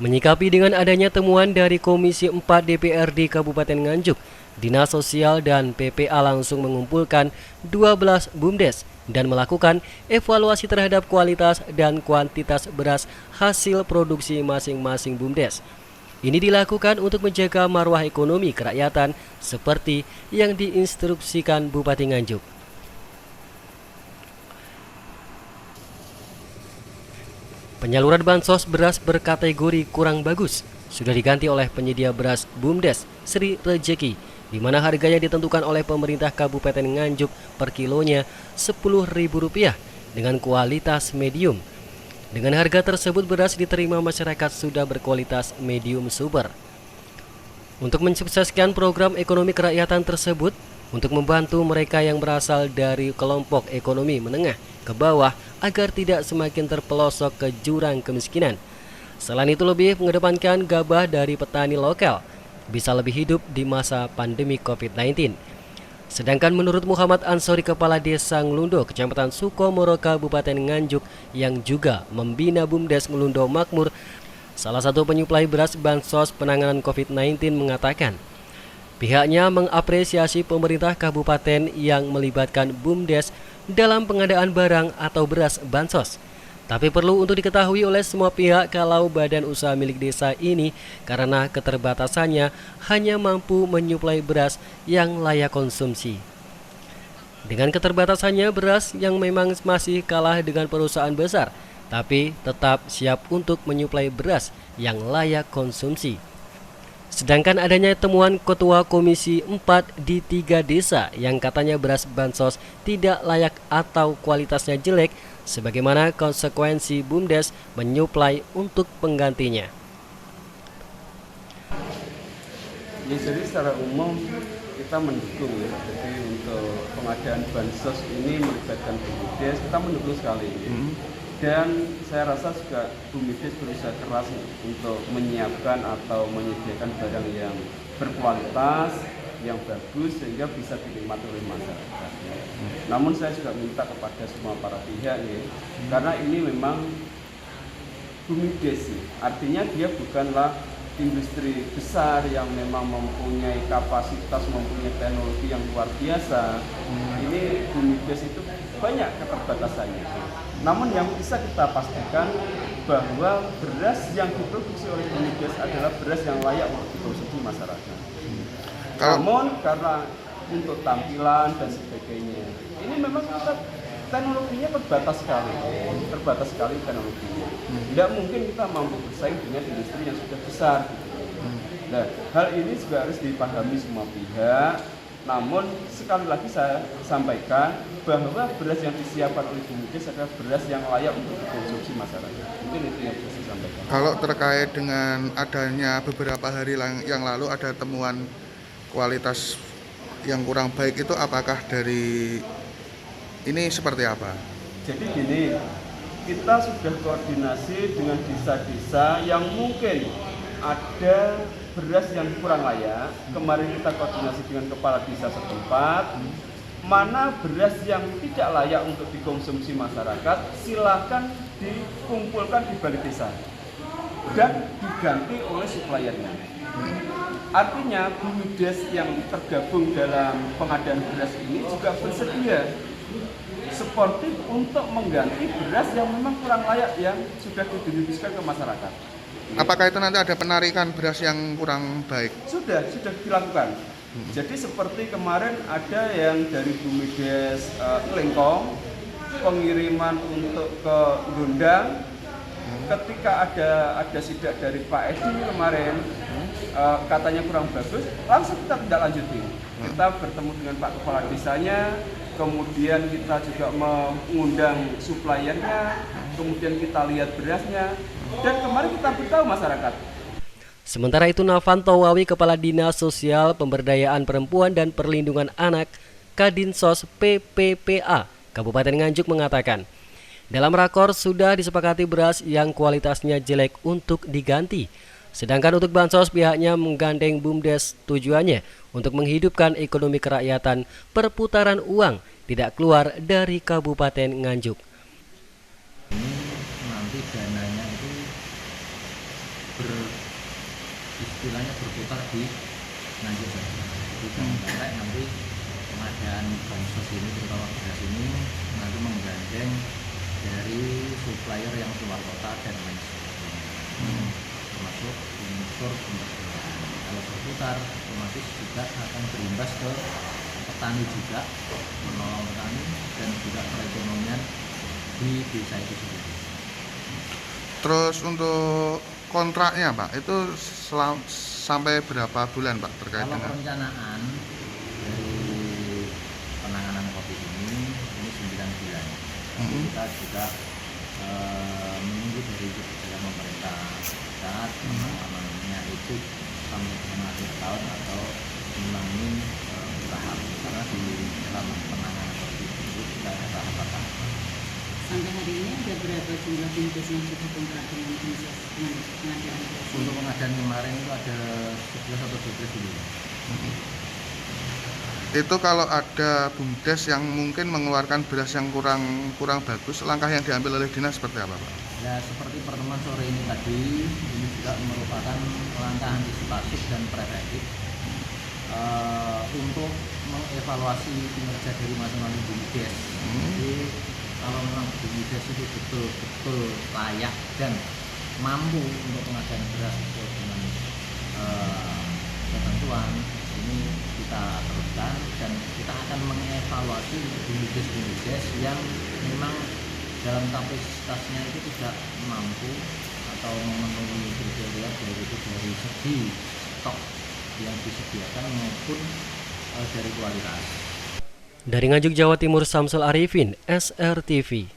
Menyikapi dengan adanya temuan dari Komisi 4 DPRD Kabupaten Nganjuk, Dinas Sosial dan PPA langsung mengumpulkan 12 BUMDes dan melakukan evaluasi terhadap kualitas dan kuantitas beras hasil produksi masing-masing BUMDes. Ini dilakukan untuk menjaga marwah ekonomi kerakyatan seperti yang diinstruksikan Bupati Nganjuk. Penyaluran bansos beras berkategori kurang bagus sudah diganti oleh penyedia beras BUMDes Sri Rejeki, di mana harganya ditentukan oleh pemerintah Kabupaten Nganjuk per kilonya Rp10.000 dengan kualitas medium. Dengan harga tersebut beras diterima masyarakat sudah berkualitas medium super. Untuk mensukseskan program ekonomi kerakyatan tersebut, untuk membantu mereka yang berasal dari kelompok ekonomi menengah ke bawah agar tidak semakin terpelosok ke jurang kemiskinan. Selain itu lebih mengedepankan gabah dari petani lokal bisa lebih hidup di masa pandemi COVID-19. Sedangkan menurut Muhammad Ansori, Kepala Desa Ngelundo, Kecamatan Sukomoro, Kabupaten Nganjuk, yang juga membina BUMDes Ngelundo Makmur, salah satu penyuplai beras bansos penanganan COVID-19, mengatakan pihaknya mengapresiasi pemerintah kabupaten yang melibatkan BUMDes dalam pengadaan barang atau beras bansos. Tapi perlu untuk diketahui oleh semua pihak kalau badan usaha milik desa ini karena keterbatasannya hanya mampu menyuplai beras yang layak konsumsi. Dengan keterbatasannya beras yang memang masih kalah dengan perusahaan besar, tapi tetap siap untuk menyuplai beras yang layak konsumsi. Sedangkan adanya temuan Ketua Komisi 4 di 3 desa yang katanya beras bansos tidak layak atau kualitasnya jelek, sebagaimana konsekuensi BUMDes menyuplai untuk penggantinya. Jadi secara umum kita mendukung ya, jadi untuk pengadaan bansos ini melibatkan BUMDes, kita mendukung sekali. Dan saya rasa juga BUMDes berusaha keras untuk menyiapkan atau menyediakan barang yang berkualitas, yang bagus sehingga bisa dinikmati oleh masyarakat. Namun saya juga minta kepada semua para pihak ya, karena ini memang BUMDes, artinya dia bukanlah industri besar yang memang mempunyai kapasitas, mempunyai teknologi yang luar biasa. Ini BUMDes itu banyak keterbatasannya. Namun yang bisa kita pastikan bahwa beras yang diproduksi oleh BUMDes adalah beras yang layak untuk dikonsumsi masyarakat. Namun karena untuk tampilan dan sebagainya, ini memang teknologinya terbatas sekali teknologinya. Tidak mungkin kita mampu bersaing dengan industri yang sudah besar. Nah, hal ini juga harus dipahami semua pihak. Namun sekali lagi saya sampaikan bahwa beras yang disiapkan oleh BUMDes adalah beras yang layak untuk dikonsumsi masyarakat. Mungkin itu yang bisa saya sampaikan. Kalau terkait dengan adanya beberapa hari yang lalu ada temuan kualitas yang kurang baik, itu apakah dari ini seperti apa? Jadi gini, kita sudah koordinasi dengan desa-desa yang mungkin ada beras yang kurang layak. Kemarin kita koordinasi dengan kepala desa setempat, mana beras yang tidak layak untuk dikonsumsi masyarakat, silakan dikumpulkan di balai desa dan diganti oleh suppliernya. Artinya BUMDes yang tergabung dalam pengadaan beras ini juga bersedia sportif untuk mengganti beras yang memang kurang layak yang sudah didistribusikan ke masyarakat. Apakah itu nanti ada penarikan beras yang kurang baik? Sudah dilakukan. Jadi seperti kemarin ada yang dari BUMDes Lengkong, pengiriman untuk ke Gondang. Ketika ada sidak dari Pak Edi kemarin, katanya kurang bagus, langsung kita tidak lanjuti. Kita bertemu dengan Pak Kepala Desanya, kemudian kita juga mengundang suppliernya, kemudian kita lihat berasnya, dan kemarin kita beritahu masyarakat. Sementara itu, Navanto Wawi, Kepala Dinas Sosial Pemberdayaan Perempuan dan Perlindungan Anak Kadinsos PPPA Kabupaten Nganjuk, mengatakan dalam rakor sudah disepakati beras yang kualitasnya jelek untuk diganti. Sedangkan untuk bansos pihaknya menggandeng BUMDes, tujuannya untuk menghidupkan ekonomi kerakyatan, perputaran uang tidak keluar dari Kabupaten Nganjuk. Nanti dananya itu pengadaan bansos ini, terutama beras ini nanti menggandeng dari supplier yang keluar kota dan lain sebagainya, termasuk unsur pemberdayaan. Kalau berputar, otomatis juga akan berimbas ke petani juga, menolong petani dan juga perekonomian di desa itu sendiri. Terus untuk kontraknya Pak, itu sampai berapa bulan Pak terkait Kalau dengan? perencanaan dari penanganan COVID ini 9 bulan. Tapi kita juga menunggu dari kebijakan pemerintah pusat penanganannya itu sampai dengan akhir tahun atau mengulangi tahap, karena di dalam penanganan COVID itu kita ada tahap-tahap. Sampai hari ini ada berapa jumlah bumdes yang sudah kontrak dengan bansos dengan pengadaan beras? Untuk pengadaan kemarin itu ada 11 atau 12 dulu. Itu kalau ada bumdes yang mungkin mengeluarkan beras yang kurang bagus, langkah yang diambil oleh dinas seperti apa Pak? Ya seperti pertemuan sore ini tadi, ini juga merupakan langkah antisipatif dan preventif untuk mengevaluasi kinerja dari masing-masing bumdes. Jadi kalau memang bumdes itu betul-betul layak dan mampu untuk pengadaan beras sesuai dengan ketentuan, ini kita teruskan dan kita akan mengevaluasi bumdes-bumdes yang memang dalam kapasitasnya itu tidak mampu atau memenuhi kriteria dari segi stok yang disediakan maupun dari kualitas. Dari Nganjuk, Jawa Timur, Samsul Arifin, SRTV.